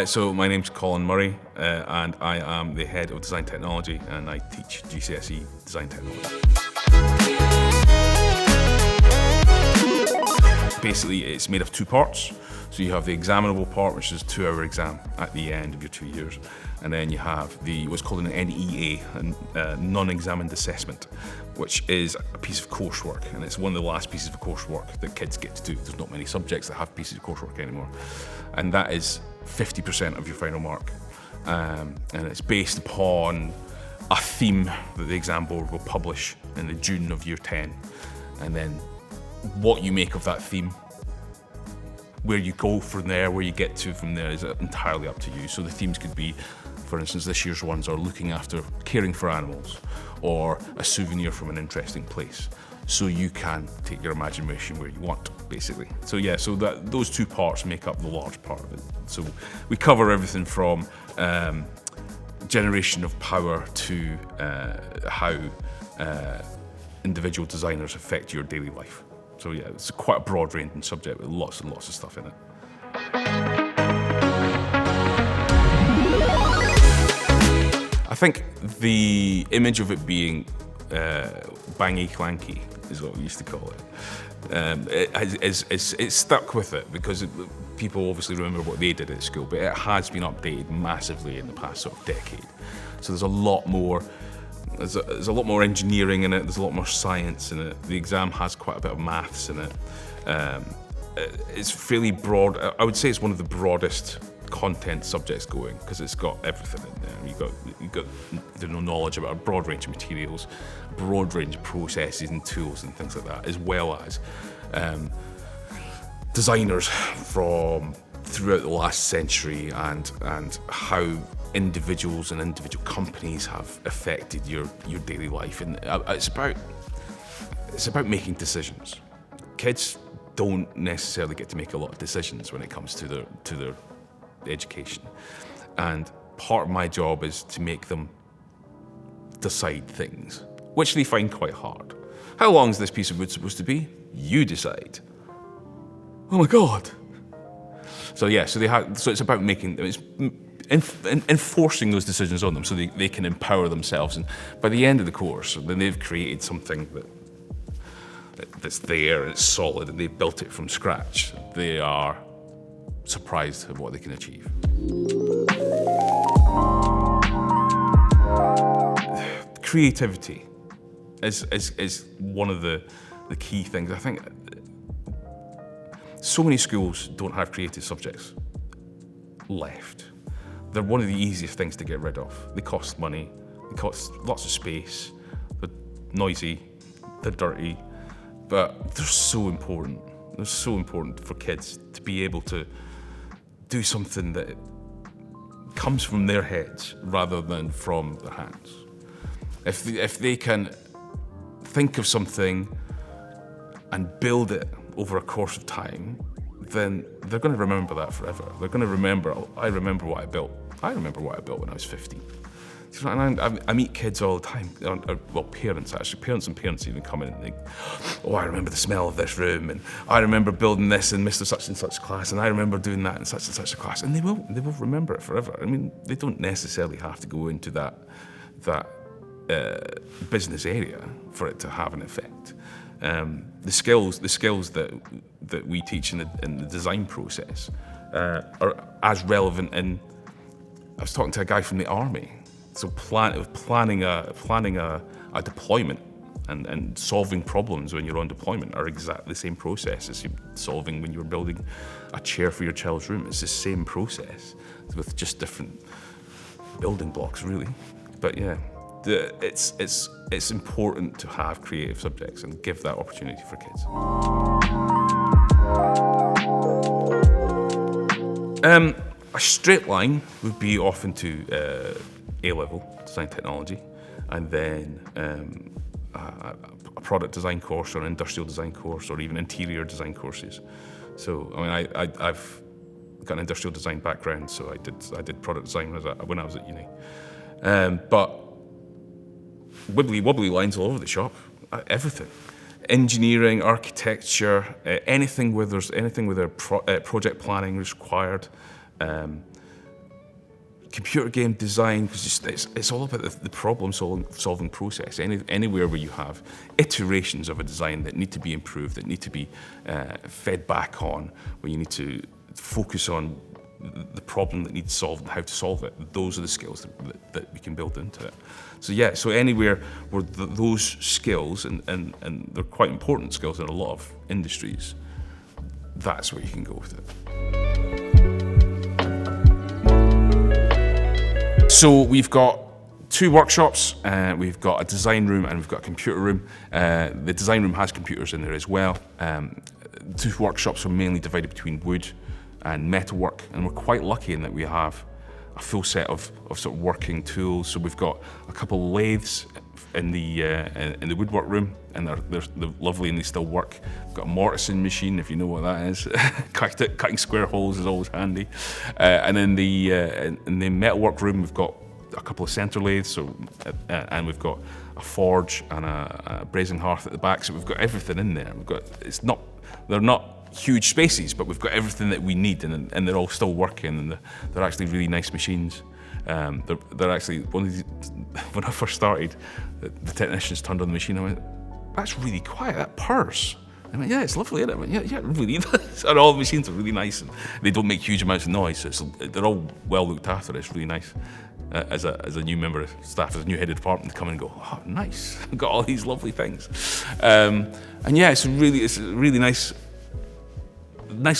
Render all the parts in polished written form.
So my name's Colin Murray, and I am the head of Design Technology, and I teach GCSE Design Technology. Basically, it's made of two parts. So you have the examinable part, which is a 2-hour exam at the end of your 2 years, and then you have what's called an NEA, a non-examined assessment, which is a piece of coursework, and it's one of the last pieces of coursework that kids get to do. There's not many subjects that have pieces of coursework anymore, and that is 50% of your final mark, and it's based upon a theme that the exam board will publish in the June of year 10, and then what you make of that theme, where you go from there, where you get to from there is entirely up to you. So the themes could be, for instance, this year's ones are looking after, caring for animals, or a souvenir from an interesting place. So you can take your imagination where you want, basically. So yeah, so those two parts make up the large part of it. So we cover everything from generation of power to how individual designers affect your daily life. So yeah, it's quite a broad ranging subject with lots and lots of stuff in it. I think the image of it being bangy clanky is what we used to call it. It's stuck with it because people obviously remember what they did at school, but it has been updated massively in the past sort of decade. So there's a lot more. There's a lot more engineering in it, there's a lot more science in it. The exam has quite a bit of maths in it. It's fairly broad. I would say it's one of the broadest content subjects going because it's got everything in there. You've got the knowledge about a broad range of materials, a broad range of processes and tools and things like that, as well as designers from throughout the last century and how individuals and individual companies have affected your daily life, and it's about making decisions. Kids don't necessarily get to make a lot of decisions when it comes to their education, and part of my job is to make them decide things, which they find quite hard. How long is this piece of wood supposed to be? You decide. Oh my God. So yeah, so it's about enforcing those decisions on them so they can empower themselves, and by the end of the course, then they've created something that's there and it's solid and they've built it from scratch. They are surprised at what they can achieve. Creativity is one of the key things. I think so many schools don't have creative subjects left. They're one of the easiest things to get rid of. They cost money, they cost lots of space, they're noisy, they're dirty, but they're so important. They're so important for kids to be able to do something that comes from their heads rather than from their hands. If they can think of something and build it over a course of time, then they're going to remember that forever. They're going to remember, I remember what I built. I remember what I built when I was 15. And I meet kids all the time, well, parents actually. Parents even come in and think, oh, I remember the smell of this room, and I remember building this in Mr. Such and Such class, and I remember doing that in such and such a class. And they will remember it forever. I mean, they don't necessarily have to go into that business area for it to have an effect. The skills that we teach in the design process are as relevant in. I was talking to a guy from the army, so planning a deployment and solving problems when you're on deployment are exactly the same process as you're solving when you're building a chair for your child's room. It's the same process with just different building blocks, really. But yeah. It's important to have creative subjects and give that opportunity for kids. A straight line would be off into A-level Design Technology, and then a product design course or an industrial design course or even interior design courses. So I mean, I've got an industrial design background, so I did product design when I was at uni. But wibbly-wobbly lines all over the shop, everything. Engineering, architecture, anything where a project planning is required, computer game design, because it's all about the problem solving process. Anywhere where you have iterations of a design that need to be improved, that need to be fed back on, where you need to focus on the problem that needs solved and how to solve it. Those are the skills that we can build into it. So yeah, so anywhere where those skills, and they're quite important skills in a lot of industries, that's where you can go with it. So we've got 2 workshops. We've got a design room and we've got a computer room. The design room has computers in there as well. 2 workshops are mainly divided between wood and metalwork, and we're quite lucky in that we have a full set of sort of working tools. So we've got a couple of lathes in the woodwork room, and they're lovely and they still work. We've got a mortising machine, if you know what that is. Cutting square holes is always handy. And then in the metalwork room, we've got a couple of centre lathes, and we've got a forge and a brazing hearth at the back. So we've got everything in there. They're not huge spaces, but we've got everything that we need, and they're all still working, and they're actually really nice machines. They're actually, when I first started, the technicians turned on the machine and I went, "That's really quiet, that purrs." I went, "Yeah, it's lovely, isn't it?" I went, yeah, it really is. And all the machines are really nice, and they don't make huge amounts of noise, so they're all well looked after. It's really nice. As a new member of staff, as a new head of department, to come in and go, "Oh, nice, I've got all these lovely things." And yeah, it's a really nice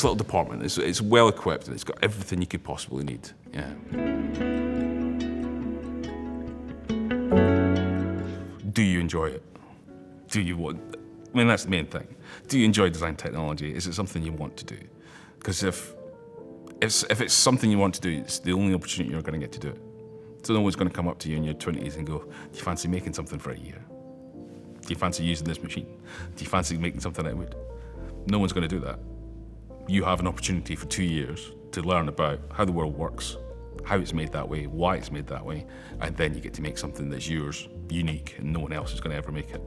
little department. It's well equipped, and it's got everything you could possibly need. Yeah. Do you enjoy it? Do you want? I mean, that's the main thing. Do you enjoy design technology? Is it something you want to do? Because if it's something you want to do, it's the only opportunity you're going to get to do it. So no one's going to come up to you in your 20s and go, "Do you fancy making something for a year? Do you fancy using this machine? Do you fancy making something out of wood?" No one's going to do that. You have an opportunity for 2 years to learn about how the world works, how it's made that way, why it's made that way, and then you get to make something that's yours, unique, and no one else is going to ever make it.